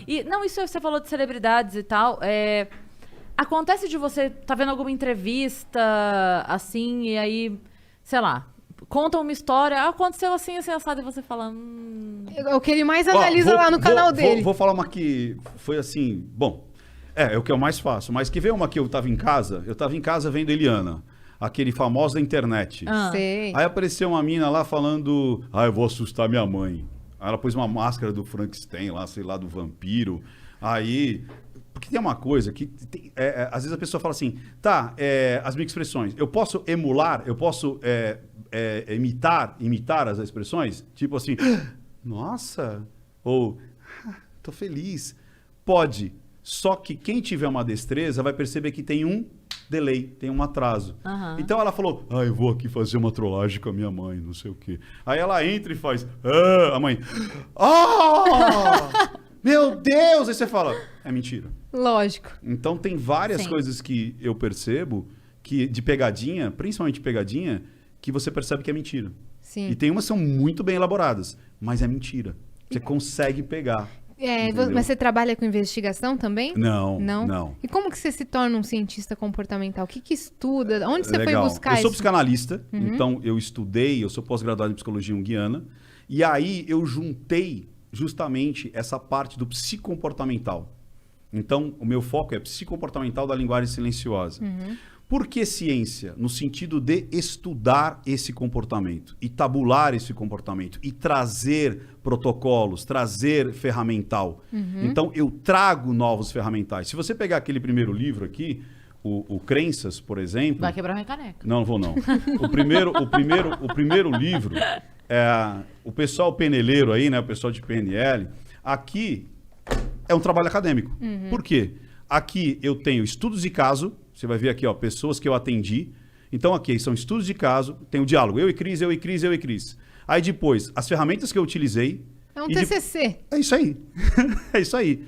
E, não, isso você falou de celebridades e tal. Acontece de você tá vendo alguma entrevista, assim, e aí, sei lá, conta uma história, aconteceu assim, assim, assado, e você fala... É o que ele mais analisa lá no canal dele. Vou falar uma que foi assim, bom, é o que eu mais faço, mas que veio uma que eu tava em casa vendo Eliana, aquele famoso da internet. Sei. Aí apareceu uma mina lá falando, eu vou assustar minha mãe. Aí ela pôs uma máscara do Frankenstein lá, sei lá, do vampiro. Aí... Porque tem uma coisa que... às vezes a pessoa fala assim, as minhas expressões, eu posso emular, eu posso imitar as expressões? Tipo assim, nossa, ou tô feliz. Pode, só que quem tiver uma destreza vai perceber que tem um delay, tem um atraso. Uhum. Então ela falou, eu vou aqui fazer uma trollagem com a minha mãe, não sei o quê. Aí ela entra e faz, a mãe, meu Deus! Aí você fala, é mentira. Lógico. Então tem várias coisas que eu percebo, que de pegadinha, principalmente pegadinha, que você percebe que é mentira. Sim. E tem umas que são muito bem elaboradas, mas é mentira. Você consegue pegar. Mas você trabalha com investigação também? Não. E como que você se torna um cientista comportamental? O que estuda? Onde você foi buscar isso? Eu sou isso? psicanalista, então eu sou pós-graduado em psicologia junguiana, e aí eu juntei justamente essa parte do psicomportamental. Então, o meu foco é psicomportamental da linguagem silenciosa. Por que ciência? No sentido de estudar esse comportamento e tabular esse comportamento e trazer protocolos, trazer ferramental. Então, eu trago novos ferramentais. Se você pegar aquele primeiro livro aqui, o Crenças, por exemplo... Vai quebrar minha caneca. Não vou não. O primeiro livro, o pessoal peneleiro aí, né, o pessoal de PNL, aqui é um trabalho acadêmico. Por quê? Aqui eu tenho estudos de caso, você vai ver aqui, pessoas que eu atendi. Então aqui são estudos de caso, tem o diálogo, eu e Cris, eu e Cris, eu e Cris. Aí depois, as ferramentas que eu utilizei... É um TCC. É isso aí. É isso aí.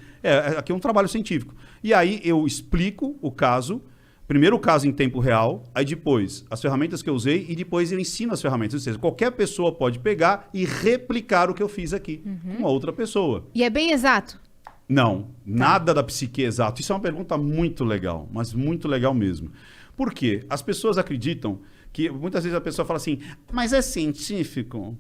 Aqui é um trabalho científico. E aí eu explico o caso, primeiro o caso em tempo real, aí depois as ferramentas que eu usei e depois eu ensino as ferramentas. Ou seja, qualquer pessoa pode pegar e replicar o que eu fiz aqui com uma outra pessoa. E é bem exato? Não, nada da psique é exato. Isso é uma pergunta muito legal, mas muito legal mesmo. Por quê? As pessoas acreditam que, muitas vezes a pessoa fala assim, mas é científico?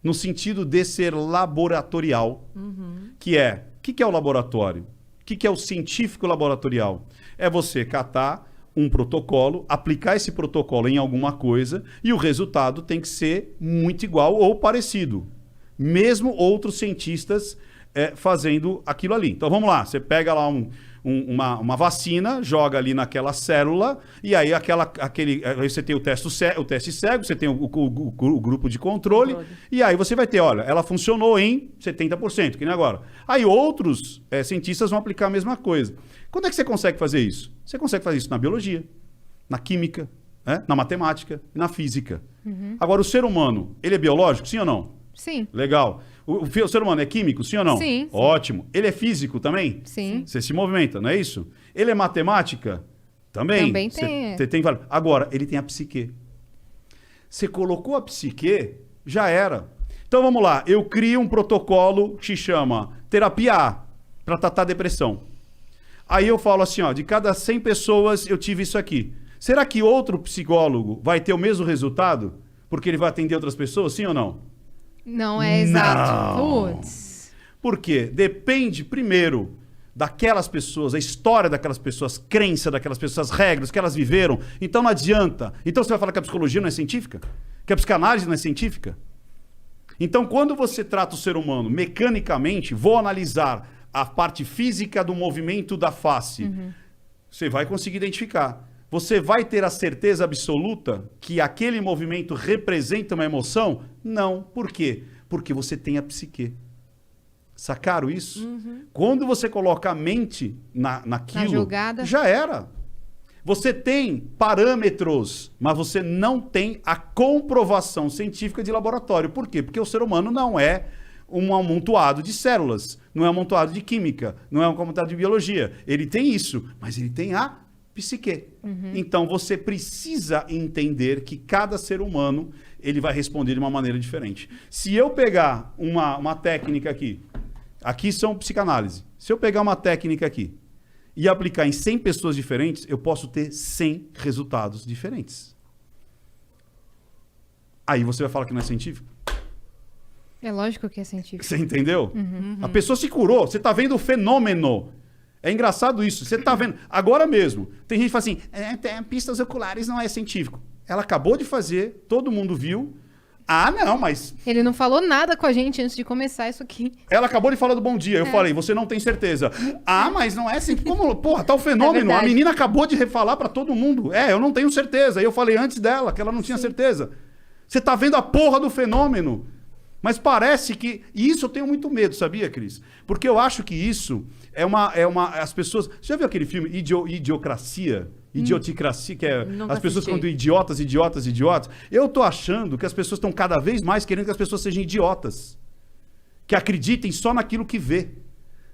No sentido de ser laboratorial. O que é o laboratório? O que é o científico laboratorial? É você catar um protocolo, aplicar esse protocolo em alguma coisa e o resultado tem que ser muito igual ou parecido. Mesmo outros cientistas fazendo aquilo ali. Então vamos lá, você pega lá uma vacina, joga ali naquela célula e aí aí você tem o teste cego, você tem o grupo de controle e aí você vai ter, olha, ela funcionou em 70%, que nem agora. Aí outros cientistas vão aplicar a mesma coisa. Quando é que você consegue fazer isso? Você consegue fazer isso na biologia, na química, na matemática e na física. Agora, o ser humano, ele é biológico, sim ou não? Sim. Legal. O ser humano é químico, sim ou não? Sim. Ótimo. Ele é físico também? Sim. Você se movimenta, não é isso? Ele é matemática? Também. Também tem. Você tem. Agora, ele tem a psique. Você colocou a psique, já era. Então vamos lá. Eu crio um protocolo que se chama terapia A, para tratar a depressão. Aí eu falo assim, de cada 100 pessoas eu tive isso aqui. Será que outro psicólogo vai ter o mesmo resultado? Porque ele vai atender outras pessoas, sim ou não? Não é exato. Não. Putz. Por quê? Depende, primeiro, daquelas pessoas, a história daquelas pessoas, crença daquelas pessoas, as regras que elas viveram. Então não adianta. Então você vai falar que a psicologia não é científica? Que a psicanálise não é científica? Então, quando você trata o ser humano mecanicamente, vou analisar a parte física do movimento da face. Você vai conseguir identificar. Você vai ter a certeza absoluta que aquele movimento representa uma emoção? Não. Por quê? Porque você tem a psique. Sacaram isso? Quando você coloca a mente naquilo, na jogada, já era. Você tem parâmetros, mas você não tem a comprovação científica de laboratório. Por quê? Porque o ser humano não é um amontoado de células, não é um amontoado de química, não é um amontoado de biologia. Ele tem isso, mas ele tem a psique. Então você precisa entender que cada ser humano ele vai responder de uma maneira diferente. Se eu pegar uma técnica aqui, aqui são psicanálise. Se eu pegar uma técnica aqui e aplicar em 100 pessoas diferentes, eu posso ter 100 resultados diferentes. Aí você vai falar que não é científico? É lógico que é científico. Você entendeu? A pessoa se curou, você tá vendo o fenômeno. É engraçado isso, você tá vendo. Agora mesmo, tem gente que fala assim, pistas oculares não é científico. Ela acabou de fazer, todo mundo viu. Ah, não, mas... Ele não falou nada com a gente antes de começar isso aqui. Ela acabou de falar do bom dia. Eu falei, você não tem certeza. Ah, mas não é assim. Como, porra, tá o fenômeno. A menina acabou de refalar pra todo mundo. Eu não tenho certeza. E eu falei antes dela que ela não tinha certeza. Você tá vendo a porra do fenômeno. Mas parece que... E isso eu tenho muito medo, sabia, Cris? Porque eu acho que isso é uma... As pessoas... Você já viu aquele filme Idiocracia? Idioticracia, que é Nunca as pessoas assisti. quando idiotas. Eu tô achando que as pessoas estão cada vez mais querendo que as pessoas sejam idiotas. Que acreditem só naquilo que vê.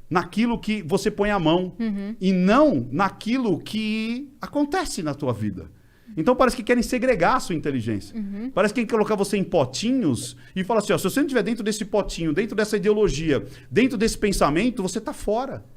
Naquilo que você põe a mão. E não naquilo que acontece na tua vida. Então parece que querem segregar a sua inteligência. Parece que querem colocar você em potinhos e falar assim, ó, se você não estiver dentro desse potinho, dentro dessa ideologia, dentro desse pensamento, você tá fora.